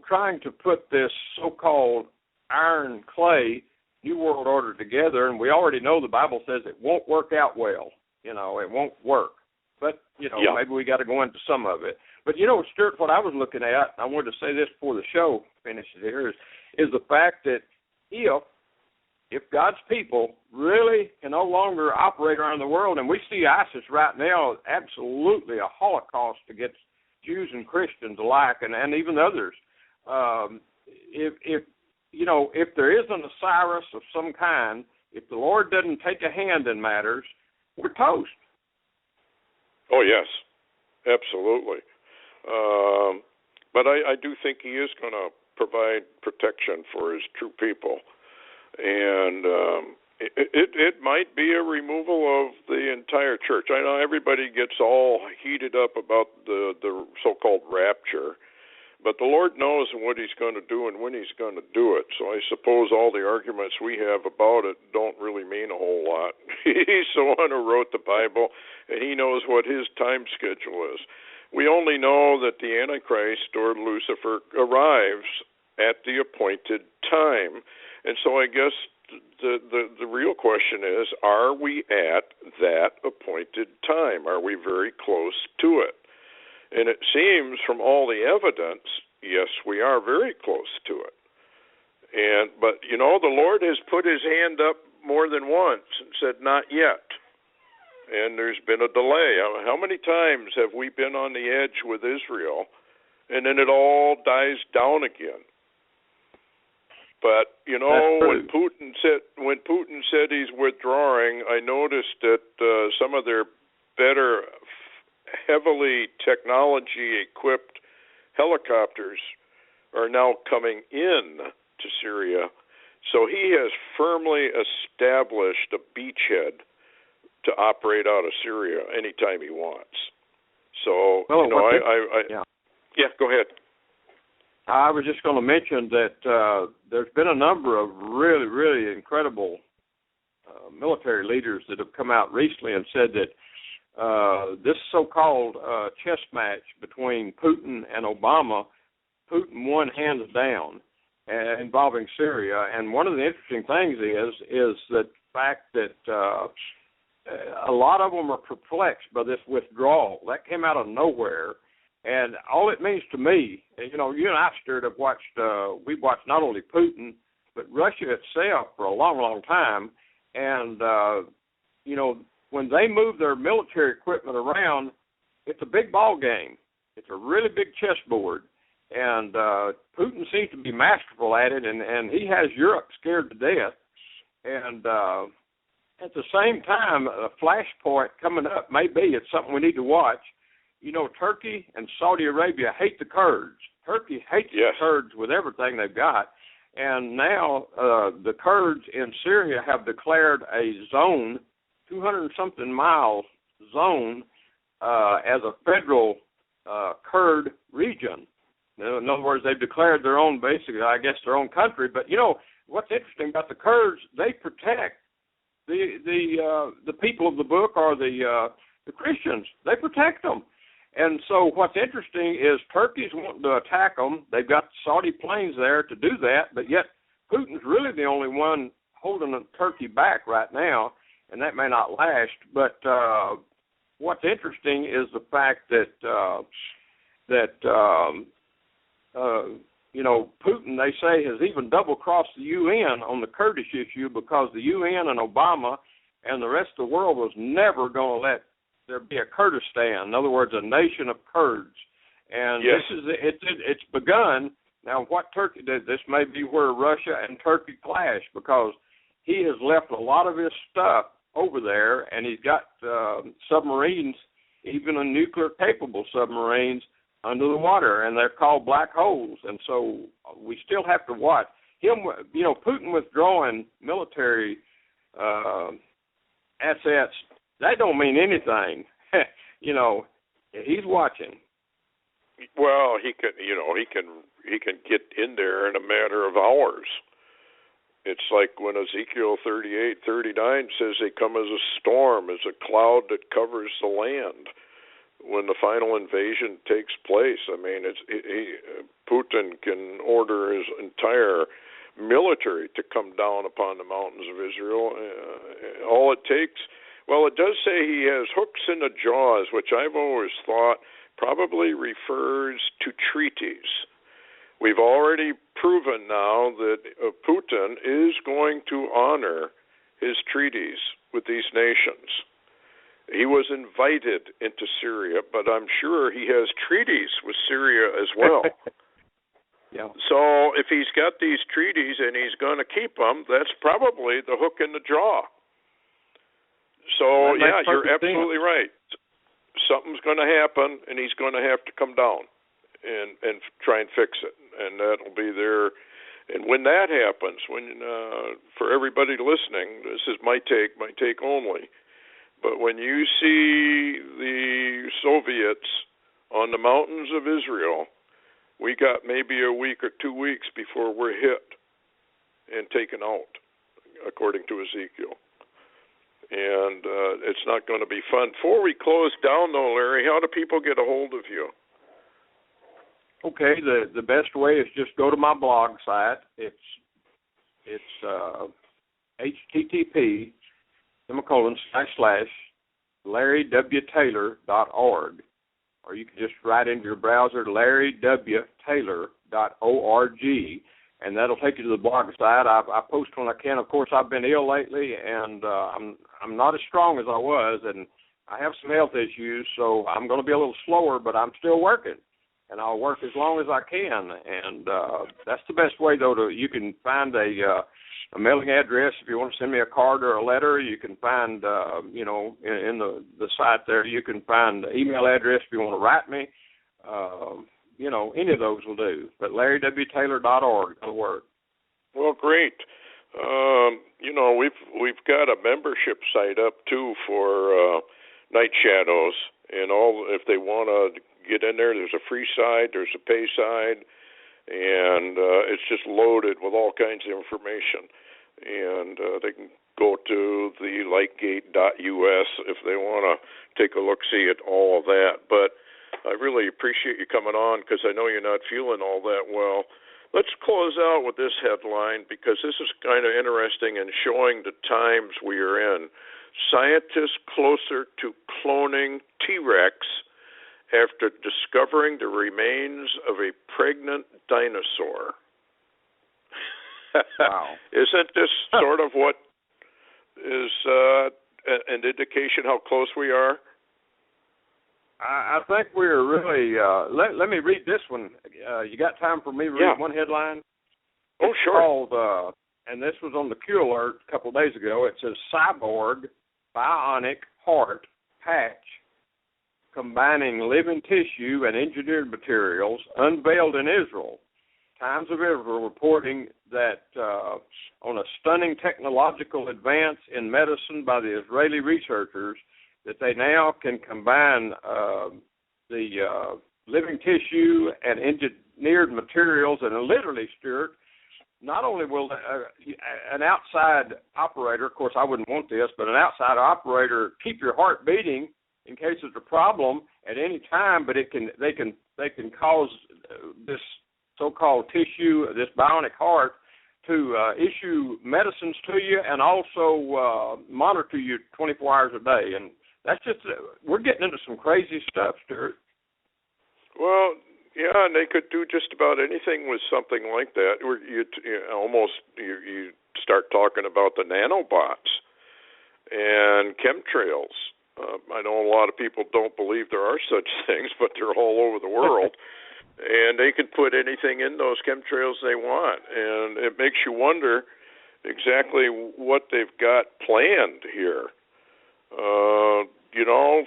Speaker 3: trying to put this so-called iron clay New World Order together, and we already know the Bible says it won't work out well. It won't work. But, maybe we got to go into some of it. But, Stewart, what I was looking at, I wanted to say this before the show finishes here, is the fact that if God's people really can no longer operate around the world, and we see ISIS right now absolutely a holocaust against Jews and Christians alike, and even others. If there isn't a Cyrus of some kind, if the Lord doesn't take a hand in matters, we're toast.
Speaker 2: Oh, yes, absolutely. But I do think he is going to provide protection for his true people. And it might be a removal of the entire church. I know everybody gets all heated up about the so-called rapture, but the Lord knows what he's going to do and when he's going to do it. So I suppose all the arguments we have about it don't really mean a whole lot. He's the one who wrote the Bible, and he knows what his time schedule is. We only know that the Antichrist, or Lucifer, arrives at the appointed time. And so I guess the real question is, are we at that appointed time? Are we very close to it? And it seems from all the evidence, yes, we are very close to it. But the Lord has put his hand up more than once and said, not yet. And there's been a delay. How many times have we been on the edge with Israel, and then it all dies down again? But when Putin said he's withdrawing, I noticed that some of their better, heavily technology-equipped helicopters are now coming in to Syria. So he has firmly established a beachhead to operate out of Syria anytime he wants. So, go ahead.
Speaker 3: I was just going to mention that there's been a number of really, really incredible military leaders that have come out recently and said that this so-called chess match between Putin and Obama, Putin won hands down involving Syria. And one of the interesting things is that fact that a lot of them are perplexed by this withdrawal. That came out of nowhere. And all it means to me, you know, you and I, Stewart, have watched, we've watched not only Putin, but Russia itself for a long, long time. And, you know, when they move their military equipment around, it's a big ball game. It's a really big chessboard. And Putin seems to be masterful at it, and he has Europe scared to death. And at the same time, a flashpoint coming up, maybe it's something we need to watch. You know, Turkey and Saudi Arabia hate the Kurds. Turkey hates the Kurds with everything they've got. And now the Kurds in Syria have declared a zone, 200-something mile zone, as a federal Kurd region. In other words, they've declared their own, basically, I guess, their own country. But, you know, what's interesting about the Kurds, they protect the people of the book, or the Christians. They protect them. And so what's interesting is Turkey's wanting to attack them. They've got Saudi planes there to do that, but yet Putin's really the only one holding Turkey back right now, and that may not last. But what's interesting is the fact that you know, Putin, they say, has even double-crossed the UN on the Kurdish issue, because the UN and Obama and the rest of the world was never going to let there be a Kurdistan, in other words, a nation of Kurds. And it's begun. Now, what Turkey did, this may be where Russia and Turkey clash, because he has left a lot of his stuff over there, and he's got submarines, even a nuclear-capable submarines, under the water, and they're called black holes. And so we still have to watch him. You know, Putin withdrawing military assets, that don't mean anything. You know, he's watching.
Speaker 2: Well, he can get in there in a matter of hours. It's like when Ezekiel 38:39 says they come as a storm, as a cloud that covers the land. When the final invasion takes place, I mean, Putin can order his entire military to come down upon the mountains of Israel. All it takes, well, it does say he has hooks in the jaws, which I've always thought probably refers to treaties. We've already proven now that Putin is going to honor his treaties with these nations. He was invited into Syria, but I'm sure he has treaties with Syria as well.
Speaker 3: Yeah.
Speaker 2: So if he's got these treaties and he's going to keep them, that's probably the hook in the jaw. So, yeah, you're absolutely right. Something's going to happen, and he's going to have to come down and try and fix it, and that'll be there. And when that happens, for everybody listening, this is my take only, but when you see the Soviets on the mountains of Israel, we got maybe a week or 2 weeks before we're hit and taken out, according to Ezekiel. And it's not going to be fun. Before we close down, though, Larry, how do people get a hold of you?
Speaker 3: Okay, the best way is just go to my blog site. It's http://LarryWTaylor.org, or you can just write into your browser LarryWTaylor.org, and that'll take you to the blog site. I post when I can. Of course, I've been ill lately, and I'm not as strong as I was, and I have some health issues, so I'm going to be a little slower, but I'm still working. And I'll work as long as I can, and that's the best way, though. You can find a mailing address if you want to send me a card or a letter. You can find, in the site there, you can find the email address if you want to write me. Any of those will do. But LarryWTaylor.org will work.
Speaker 2: Well, great. We've got a membership site up too for Night Shadows, and all. If they want to get in there, there's a free side, there's a pay side, and it's just loaded with all kinds of information. And they can go to the lightgate.us if they want to take a look-see at all of that. But I really appreciate you coming on, because I know you're not feeling all that well. Let's close out with this headline because this is kind of interesting and showing the times we are in. Scientists closer to cloning T-Rex after discovering the remains of a pregnant dinosaur.
Speaker 3: Wow.
Speaker 2: Isn't this sort of what is an indication how close we are?
Speaker 3: I think we're really. Let me read this one. You got time for me to read one headline?
Speaker 2: Oh, sure.
Speaker 3: Called, and this was on the Q Alert a couple of days ago. It says cyborg bionic heart patch combining living tissue and engineered materials unveiled in Israel. Times of Israel reporting that on a stunning technological advance in medicine by the Israeli researchers, that they now can combine the living tissue and engineered materials, and literally, Stewart, not only will an outside operator, of course I wouldn't want this, but an outside operator keep your heart beating in case there's a problem at any time, but they can cause this so-called tissue, this bionic heart, to issue medicines to you and also monitor you 24 hours a day. And that's just, we're getting into some crazy stuff, Stewart.
Speaker 2: Well, yeah, and they could do just about anything with something like that. You start talking about the nanobots and chemtrails. I know a lot of people don't believe there are such things, but they're all over the world. And they can put anything in those chemtrails they want. And it makes you wonder exactly what they've got planned here.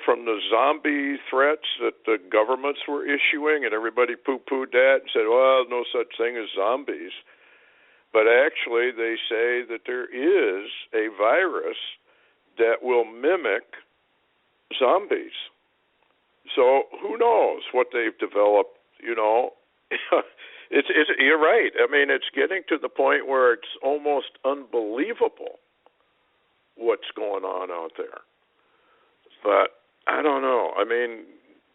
Speaker 2: From the zombie threats that the governments were issuing, and everybody poo-pooed that and said, well, no such thing as zombies. But actually, they say that there is a virus that will mimic zombies. So who knows what they've developed, It's you're right. I mean, it's getting to the point where it's almost unbelievable what's going on out there. But I don't know. I mean,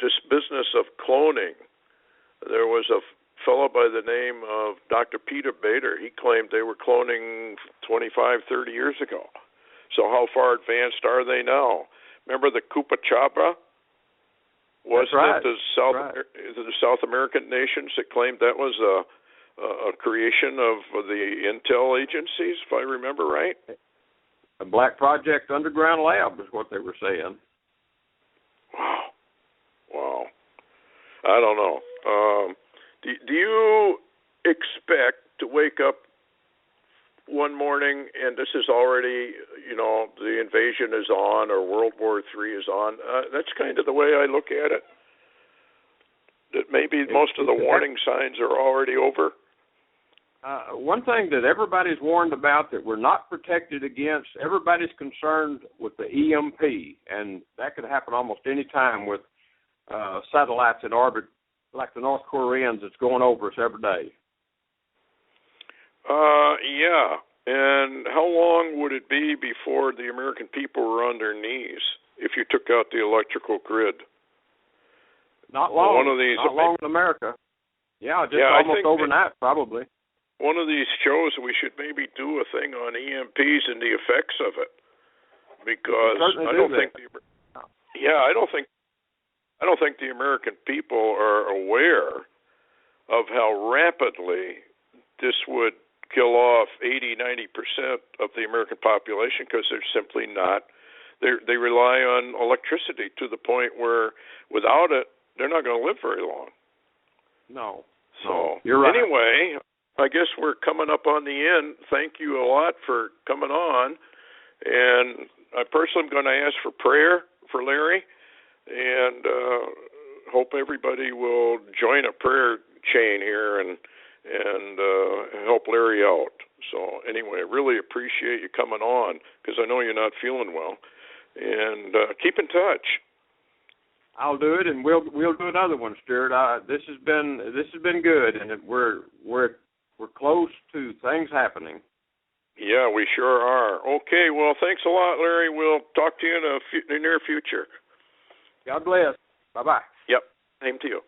Speaker 2: this business of cloning, there was a fellow by the name of Dr. Peter Bader. He claimed they were cloning 25, 30 years ago. So how far advanced are they now? Remember the Cupacabra? Wasn't it the South American nations that claimed that was a creation of the intel agencies, if I remember right?
Speaker 3: A Black Project Underground Lab is what they were saying.
Speaker 2: Wow. I don't know. Do you expect to wake up one morning and this is already, the invasion is on or World War III is on? That's kind of the way I look at it. That maybe most of the warning signs are already over.
Speaker 3: One thing that everybody's warned about that we're not protected against, everybody's concerned with the EMP, and that could happen almost any time with satellites in orbit, like the North Koreans that's going over us every day.
Speaker 2: Yeah. And how long would it be before the American people were on their knees if you took out the electrical grid?
Speaker 3: Not long. Not long in America. Yeah, almost overnight, probably.
Speaker 2: One of these shows, we should maybe do a thing on EMPs and the effects of it, because I don't think the American people are aware of how rapidly this would kill off 80-90% of the American population, because they're simply not. They rely on electricity to the point where without it, they're not going to live very long.
Speaker 3: No.
Speaker 2: So
Speaker 3: you're right.
Speaker 2: Anyway, I guess we're coming up on the end. Thank you a lot for coming on. And I personally am going to ask for prayer for Larry, and hope everybody will join a prayer chain here and help Larry out. So anyway, I really appreciate you coming on, because I know you're not feeling well. And keep in touch.
Speaker 3: I'll do it, and we'll do another one, Stewart. This has been good, and we're close to things happening.
Speaker 2: Yeah, we sure are. Okay, well, thanks a lot, Larry. We'll talk to you in the near future.
Speaker 3: God bless. Bye-bye.
Speaker 2: Yep, same to you.